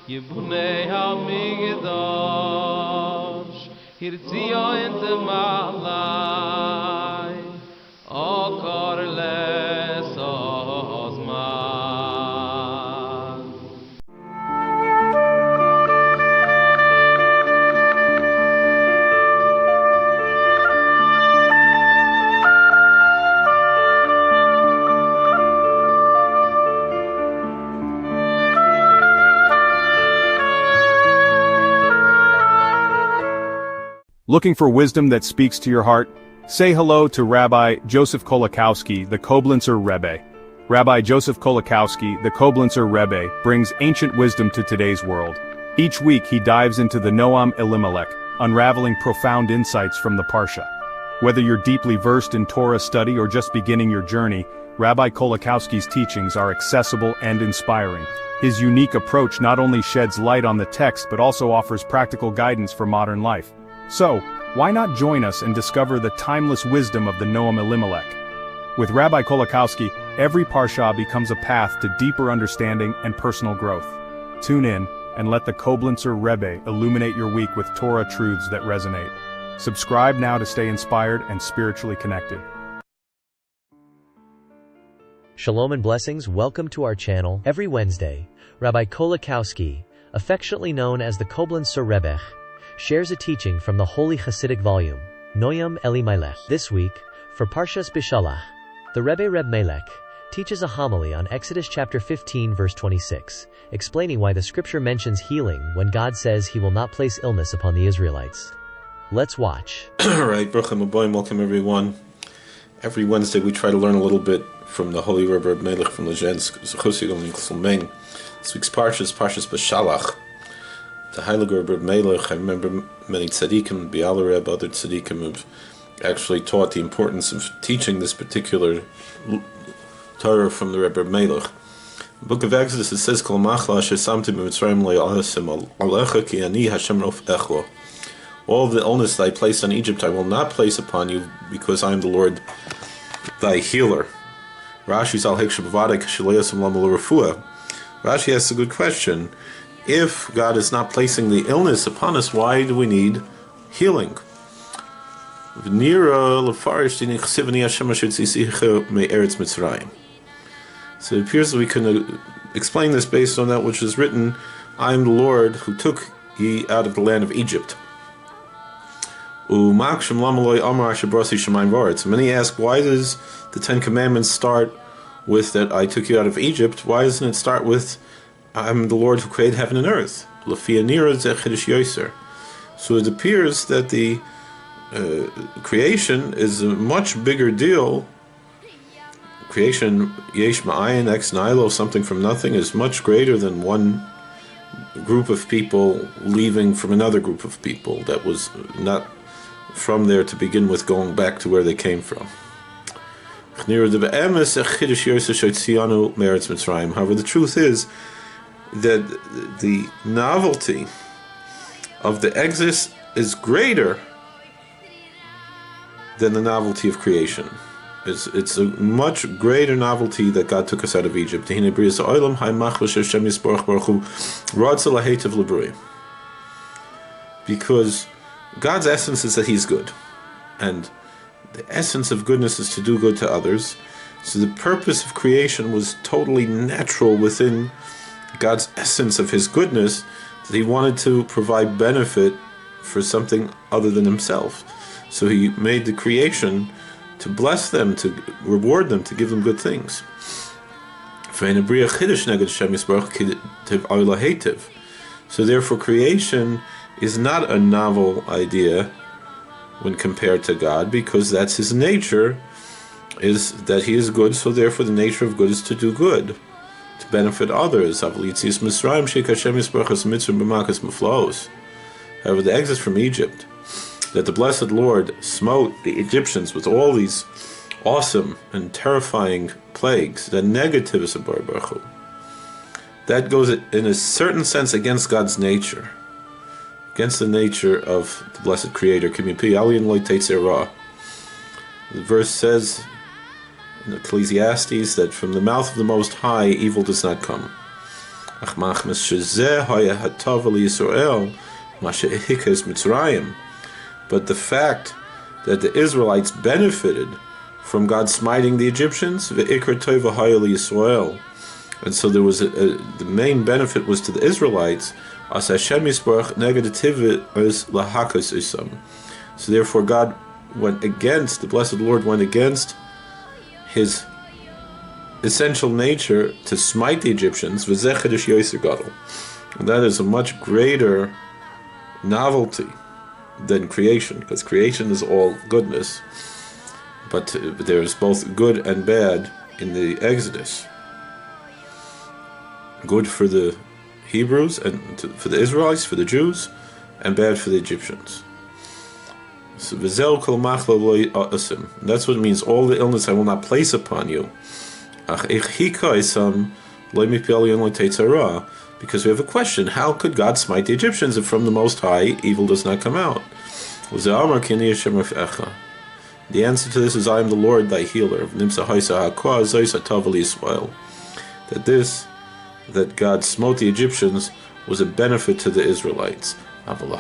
Yibunei HaMikdash Hirtzio inte malai O korles ozman. Looking for wisdom that speaks to your heart? Say hello to Rabbi Joseph Kolakowski, the Koblenzer Rebbe. Rabbi Joseph Kolakowski, the Koblenzer Rebbe, brings ancient wisdom to today's world. Each week he dives into the Noam Elimelech, unraveling profound insights from the Parsha. Whether you're deeply versed in Torah study or just beginning your journey, Rabbi Kolakowski's teachings are accessible and inspiring. His unique approach not only sheds light on the text but also offers practical guidance for modern life. So, why not join us and discover the timeless wisdom of the Noam Elimelech? With Rabbi Kolakowski, every Parsha becomes a path to deeper understanding and personal growth. Tune in and let the Koblenzer Rebbe illuminate your week with Torah truths that resonate. Subscribe now to stay inspired and spiritually connected. Shalom and blessings. Welcome to our channel. Every Wednesday, Rabbi Kolakowski, affectionately known as the Koblenzer Rebbe, shares a teaching from the holy Hasidic volume, Noam Elimelech. This week, for Parshas Beshalach, the Rebbe Reb Melech teaches a homily on Exodus chapter 15 verse 26, explaining why the scripture mentions healing when God says he will not place illness upon the Israelites. Let's watch. Alright, Bruchim Aboim, welcome everyone. Every Wednesday we try to learn a little bit from the holy Rebbe Reb Melech from Lejensk, Zechusigel and Chulmein. This week's Parshas Beshalach. The Heilige Rebbe Melech, I remember many tzaddikim, Biala Rebbe, other tzaddikim have actually taught the importance of teaching this particular Torah from the Rebbe Melech. The book of Exodus, it says, Kol machla asher samti b'mitzrayim le'ahasim alecha ki ani Hashem rofecho. All the illness that I placed on Egypt I will not place upon you, because I am the Lord thy healer. Rashi zal hek shebavadek sheleyasim lamal refuah. Rashi asks a good question. If God is not placing the illness upon us, why do we need healing? So it appears that we can explain this based on that which is written, I am the Lord who took ye out of the land of Egypt. So many ask, why does the Ten Commandments start with that I took you out of Egypt? Why doesn't it start with I'm the Lord who created heaven and earth? So it appears that the creation is a much bigger deal. Creation, yesh ma'ayin, ex nihilo, something from nothing, is much greater than one group of people leaving from another group of people that was not from there to begin with, going back to where they came from. However, the truth is that the novelty of the Exodus is greater than the novelty of creation. It's a much greater novelty that God took us out of Egypt. Because God's essence is that He's good, and the essence of goodness is to do good to others. So the purpose of creation was totally natural within God's essence of His goodness, that He wanted to provide benefit for something other than Himself. So He made the creation to bless them, to reward them, to give them good things. So therefore creation is not a novel idea when compared to God, because that's His nature, is that He is good, so therefore the nature of good is to do good, to benefit others. However, the exit from Egypt, that the blessed Lord smote the Egyptians with all these awesome and terrifying plagues, the negative is a Baruch Hu. That goes in a certain sense against God's nature, against the nature of the blessed Creator. The verse says in Ecclesiastes that from the mouth of the Most High evil does not come. Ach machmas shezeh haya hatav Yisrael mashe ehikes Mitzrayim. But the fact that the Israelites benefited from God smiting the Egyptians, ve'ikar tova haya Yisrael, and so there was the main benefit was to the Israelites. As Hashem Yisparach negative as lahakas isam. So therefore, God went against the blessed Lord went against His essential nature to smite the Egyptians, and that is a much greater novelty than creation, because creation is all goodness, but there is both good and bad in the Exodus. Good for the Hebrews and for the Israelites, for the Jews, and bad for the Egyptians. So, that's what it means. All the illness I will not place upon you. Because we have a question: how could God smite the Egyptians if from the Most High evil does not come out? The answer to this is, I am the Lord thy healer. That God smote the Egyptians was a benefit to the Israelites. However,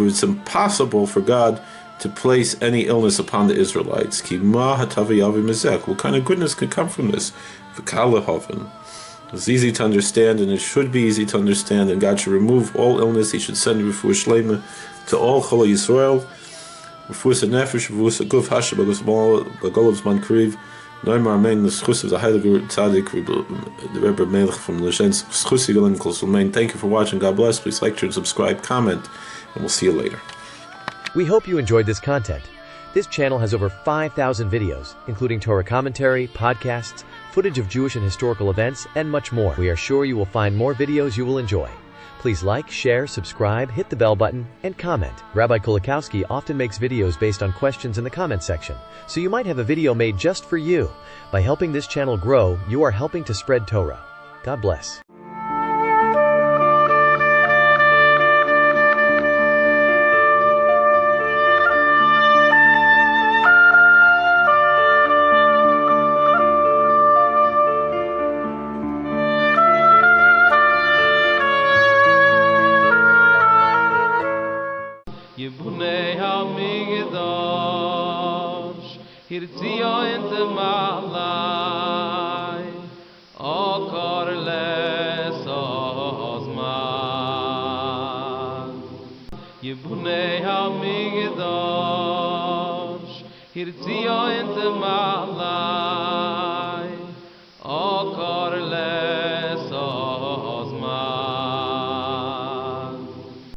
it's impossible for God to place any illness upon the Israelites. What kind of goodness could come from this? It's easy to understand, and it should be easy to understand, and God should remove all illness. He should send refuah shleima to all Chol Yisrael. Refuah nefesh, refuah guf, hashem, bagolov zman kriv. Noam amen. The schus of the Heilige Tzaddik, the Rebbe Elimelech from Lezhensk. Schus yigalim kol sulmein. Thank you for watching. God bless. Please like, share, and subscribe, comment, and we'll see you later. We hope you enjoyed this content. This channel has over 5,000 videos, including Torah commentary, podcasts, footage of Jewish and historical events, and much more. We are sure you will find more videos you will enjoy. Please like, share, subscribe, hit the bell button, and comment. Rabbi Kolakowski often makes videos based on questions in the comment section, so you might have a video made just for you. By helping this channel grow, you are helping to spread Torah. God bless. Yibunei HaMikdash Hirtzio ente malai Okor les ozman Yibunei HaMikdash Hirtzio ente malai